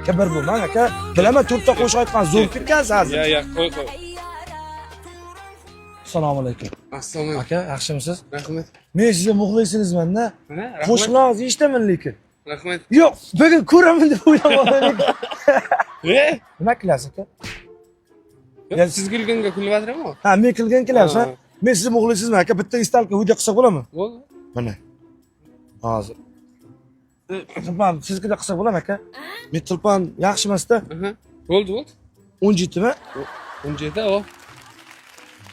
Kibr bo'lmang aka. Bilaman to'rtta qo'shiq aytgan zo'r ketgansiz hozir. Ya, qo'y. Assalomu alaykum. Assalomu alaykum. Aka, yaxshimisiz? Rahmat. Men sizga muxlisingizman-da. Mana, rahmat. Qo'shiqlaringizni eshitaman lekin. Rahmat. Yo'q, bugun ko'raman deb o'ylamoqdim. Nima qilasiz aka? Ya siz kulganga kulyaptirmi? Ha, men qilgan kelasizmi? Men sizni muxlisingizman aka. Bitta istalka video qilsak bo'ladimi? Bo'ldi. Mana. Hozir. Tilpan sizga qilsak bo'ladimi aka? Men Tilpan yaxshi emas-da. Bo'ldi. 17 mi? 17 o.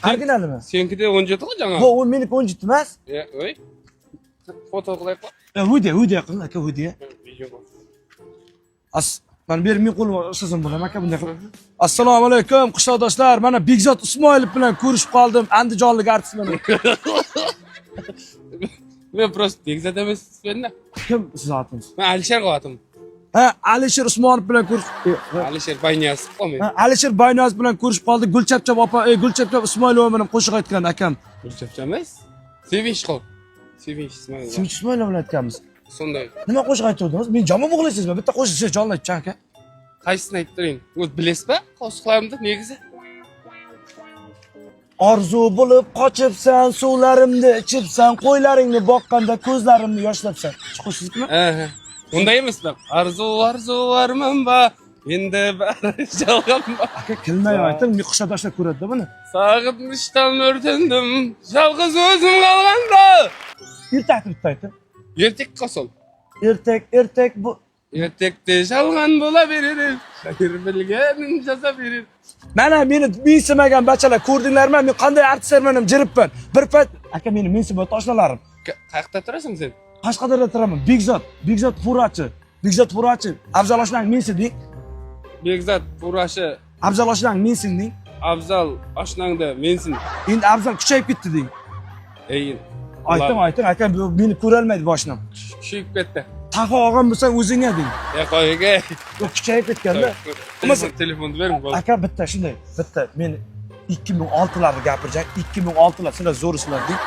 Originalmi? Senkida 17 ku жаңа. Bu meniki 17 emas. Ya, oy. Foto qilaylik. Video qiling aka, video. Mana ber men qo'lim ishlasin bo'laman aka bunday qilib. Assalomu alaykum qishloqdoshlar. Mana Bekzod Ismoilov bilan ko'rishib qoldim. Andijonlik artistman. Men просто Bekzod emas, menda. Kim siz otingiz? Men Alisher qo'yatim. Ha, Alisher Usmonov bilan ko'rish. Alisher Bayniyaz qo'ymen. Ha, Alisher Bayniyaz bilan ko'rishib qoldik. Gulchapchap opa, Gulchapchap Ismoilova bilan qo'shiq aytgan akam. Gulchapchap emas? Sevinch qol. Sevinch Ismoilov. Sevinch Ismoilova bilan aytganmiz. Sonday. Nima qo'shiq aytdingiz? Men jamo muxlisizmi? Bitta qo'shiq siz jonli aytchan aka. Qaysini ayttiring? O'z bilasizmi? Qo'shiqlarimni negizi? Orzu bo'lib qochibsan, suvlarimni ichibsan, qo'ylaringni boqqanda ko'zlarimni yoshlabsan. Chiqishsizmi? Aha. Unday emas bak. Arzu arman ba. Endi bari jalg'am ba. Aka kilmay ayting, men qishloqdoshlar ko'radi buni. Sog'inishdan o'rtandim. Yolg'iz o'zim qolganda. Ertak bitta ayting. Ertak qosol. Ertak bu. Ertakda yolg'on bo'la berir. Shakir bilganin jaza berir. Mana meni mensimagan bachalar ko'rdinglarmi? Men qanday artistlarman, jiribman. Bir payt aka meni mensimagan toshnalarim. Qayerda turasan sen? Qashqadaryoda turaman. Bekzod Furachi. Afzal Oshnang mensiding. Bekzod Furachi. Afzal Oshnang mensinding. Afzal Oshnangda mensin. Endi Afzal kuchayib ketdi deng. Ey. Ayting, aka meni ko'ra olmaydi boshlam. Kuchayib ketdi. Taqa og'am bo'lsang o'zingga deng. Qo'yga. Yo'q, kuchayib ketganda. Telefonni bering bo'ldi. Aka bitta shunday, meni 2006 larda gapirjak, 2006 lar sizlar zo'risizlar deng.